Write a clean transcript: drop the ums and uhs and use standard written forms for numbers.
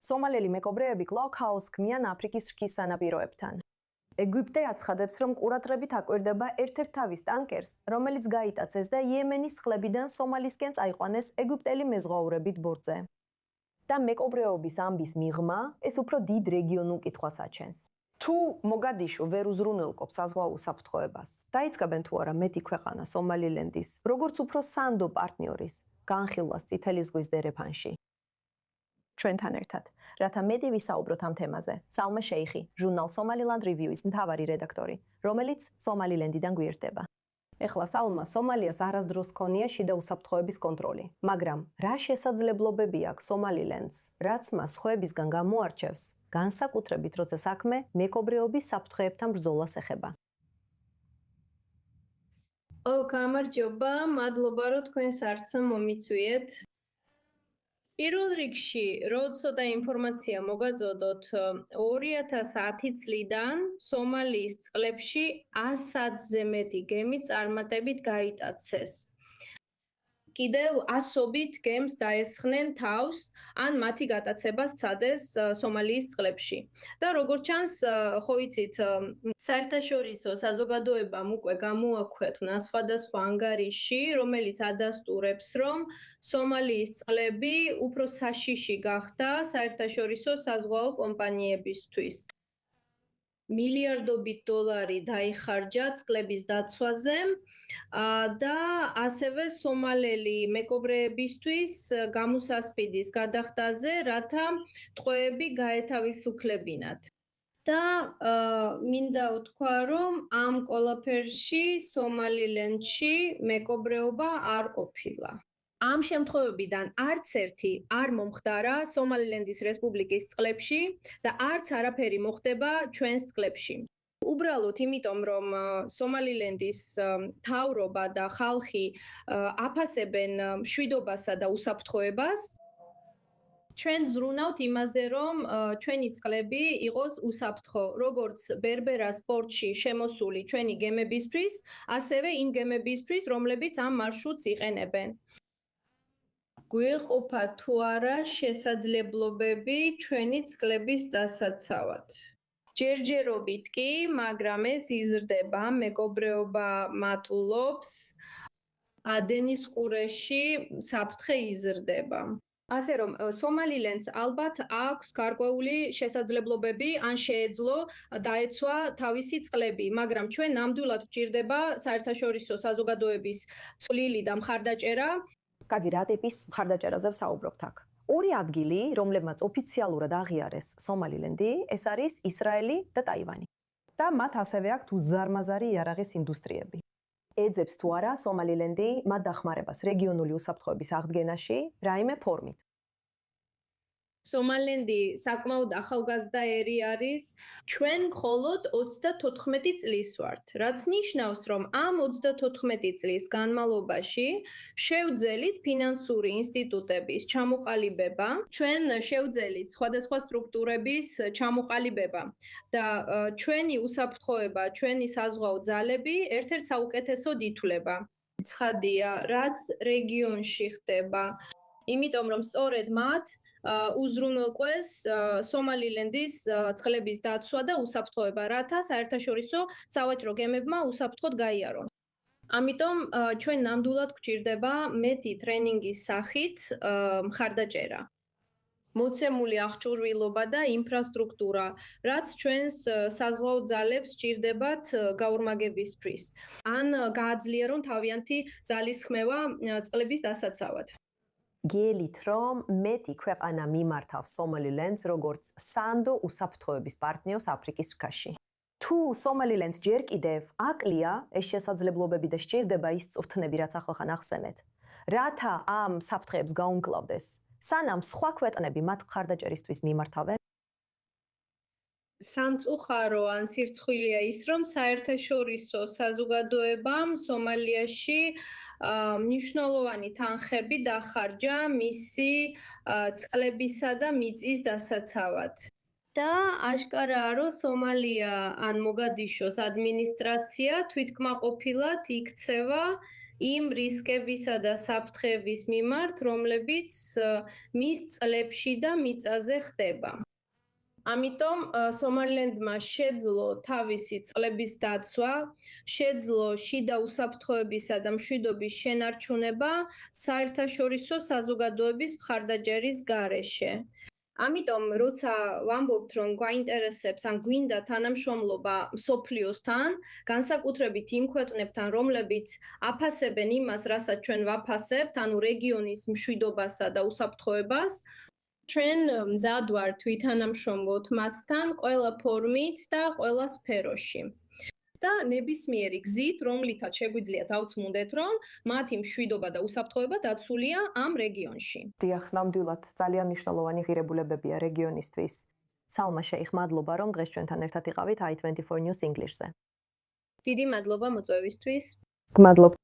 სომალელი მეკობრეები კვლავ ქაოსს ქმნიან აფრიკის რქის სანაპიროებთან. ეგვიპტე აცხადებს, რომ ყურადღებით აკვირდება ერთ-ერთ თავის ტანკერს, რომელიც გაიტაცეს და იემენის წყლებიდან სომალისკენ წაიყვანეს ეგვიპტელი მეზღვაურებით ბორტზე. და მეკობრეობის ამბის მიღმა ეს უფრო დიდ რეგიონულ კითხვას აჩენს. თუ მოგადიშო ვერ უზრუნველყოფს საზღვაო უსაფრთხოებას, დაიწყებენ თუ არა მეტი ქვეყანა სომალილენდის, როგორც უფრო სანდო პარტნიორის განხილვას წითელი ზღვის დერეფანში. ჩვენთან ერთად, რათა მეტი ვისაუბროთ ამ თემაზე, სალმე შეიხი, ჟურნალ Somaliland Review-ის მთავარი რედაქტორი, რომელიც სომალილენდიდან გვერდება. ეხლა სალმა სომალიას არასდროს ჰქონია შიდა უსაფრთხოების კონტროლი, მაგრამ რა შესაძლებლობები აქვს სომალილენდს, რაც მას სხვებისგან გამოარჩევს, განსაკუთრებით როცა საქმე მეკობრეობის საფრთხეებთან ბრძოლას ეხება. გამარჯობა, მადლობა რომ თქვენს არცს მომიწვიეთ. პირველ რიგში, როცა ინფორმაცია მოგაწოდოთ 2010 წლიდან სომალიის წყლებში 100-ზე მეტი გემი წარმატებით გაიტაცეს. კიდევ ასობით გემს დაესხნენ თავს, ან მათი გატაცება სცადეს სომალიის წყლებში. და როგორც ჩანს, ხო იცით, საერთაშორისო საზოგადოებამ უკვე გამოაქვეყნა სხვადასხვა ანგარიში, რომელიც ადასტურებს, რომ სომალიის წყლები უფრო საშიში გახდა საერთაშორისო საზღვაო კომპანიებისთვის. მილიარდობით დოლარი დაიხარჯა წყლების დაცვაზე და ასევე სომალელი მეკობრეებისთვის გამოსასყიდის გადახდაზე, რათა ტყვეები გაეთავისუფლებინათ. და მინდა ვთქვა, რომ ამ ყველაფერში სომალილენდში მეკობრეობა არ ყოფილა. ამ შემთხვევებიდან არც ერთი არ მომხდარა სომალილენდის რესპუბლიკის წყლებში და არც არაფერი მოხდება ჩვენს წყლებში. უბრალოდ იმიტომ, რომ სომალილენდის მთავრობა და ხალხი აფასებენ მშვიდობასა და უსაფრთხოებას, ჩვენ ზრუნავთ იმაზე, რომ ჩვენი წყლები იყოს უსაფრთხო, როგორც ბერბერას პორტში შემოსული ჩვენი გემებისთვის, ასევე იმ გემებისთვის, რომლებიც ამ მარშრუტს იყენებენ. გვიყოფა თუ არა შესაძლებლობები ჩვენი წყლების დასაცავად. ჯერჯერობით კი, მაგრამ ეს იზრდება, მეკობრეობა მატულობს, ადენის ყურეში საფრთხე იზრდება. ასე რომ სომალილენდს ალბათ აქვს გარკვეული შესაძლებლობები, ან შეეძლო დაეცვა თავისი წყლები, მაგრამ ჩვენ ნამდვილად გვჭირდება საერთაშორისო საზოგადოების წვლილი და მხარდაჭერა. კაი, რა ტიპის მხარდაჭერაზე ვსაუბრობთ აქ? ორი ადგილი, რომლებმაც ოფიციალურად აღიარეს სომალილენდი, ეს არის ისრაელი და ტაივანი. და მათ ასევე აქვთ უზარმაზარი იარაღის ინდუსტრიები. ეძებს თუ არა სომალილენდი მათ დახმარებას რეგიონული უსაფრთხოების აღდგენაში, რაიმე ფორმით. სომალილენდი საკმაოდ ახალგაზრდა ერი არის. ჩვენ მხოლოდ 34 წლის ვართ, რაც ნიშნავს, რომ ამ 34 წლის განმავლობაში შევძელით ფინანსური ინსტიტუტების ჩამოყალიბება, ჩვენ შევძელით სხვადასხვა სტრუქტურების ჩამოყალიბება და ჩვენი უსაფრთხოება, ჩვენი საზღვაო ძალები ერთ-ერთ საუკეთესოდ ითვლება. ცხადია, რაც რეგიონში ხდება, იმიტომ რომ სწორედ მათ უზრუნველყვეს სომალილენდის წყლების დაცვა და უსაფრთხოება, რათა საერთაშორისო სავაჭრო გემებმა უსაფრთხოდ გაიარონ. ამიტომ ჩვენ ნამდვილად გვჭირდება მეტი ტრენინგის სახით მხარდაჭერა. მოცემული აღჭურვილობა და ინფრასტრუქტურა, რაც ჩვენს საზღვაო ძალებს სჭირდებათ გაორმაგებისთვის, ან გააძლიერონ თავიანთი ძალის ხმევა წყლების დასაცავად. გიელით, რომ მეტი ქვეყანა მიმართავს სომალილენდს როგორც სანდო უსაფრთხოების პარტნიორს აფრიკის რქაში. თუ სომალილენდს ჯერ კიდევ აკლია ეს შესაძლებლობები და სჭირდება ის წვრთნები, რაც ახალხან ახსენეთ, რათა ამ საფრთხეებს გაუმკლავდეს, სანამ სხვა ქვეყნები მათ მხარდაჭერისთვის მიმართავენ? სამწუხარო ან სირცხვილია ის, რომ საერთაშორისო საზოგადოებამ სომალიაში მნიშვნელოვანი თანხები დახარჯა მისი წყლებისა და მიწის დასაცავად. და აშკარაა, რომ სომალია ან მოგადიშოს ადმინისტრაცია თვითკმაყოფილად იქცევა იმ რისკებისა და საფრთხეების მიმართ, რომლებიც მის წლებში და მიწაზე ხდება. ამიტომ სომალილენდმა შეძლო თავისი წყლების დაცვა, შეძლო შიდა უსაფრთხოებისა და მშვიდობის შენარჩუნება საერთაშორისო საზოგადოების მხარდაჭერის გარეშე. ამიტომ, როცა ვამბობთ, რომ გვაინტერესებს ან გვინდა თანამშრომლობა მსოფლიოსთან, განსაკუთრებით იმ ქვეყნებთან, რომლებიც აფასებენ იმას, რასაც ჩვენ ვაფასებთ, ანუ რეგიონის მშვიდობასა და უსაფრთხოებას, ჩვენ მზად ვართ ვითანამშრომლოთ მათთან ყველა ფორმით და ყველა სფეროში. და ნებისმიერი გზით, რომლითაც შეგვიძლია დავწმუნდეთ, რომ მათი მშვიდობა და უსაფრთხოება დაცულია ამ რეგიონში. დიახ, ნამდვილად ძალიან მნიშვნელოვანი ღირებულებებია რეგიონისთვის. სალმა შეიხ, მადლობა, რომ დღეს ჩვენთან ერთად იყავით i24 News English-ზე. დიდი მადლობა მოწვევისთვის. გმადლობ.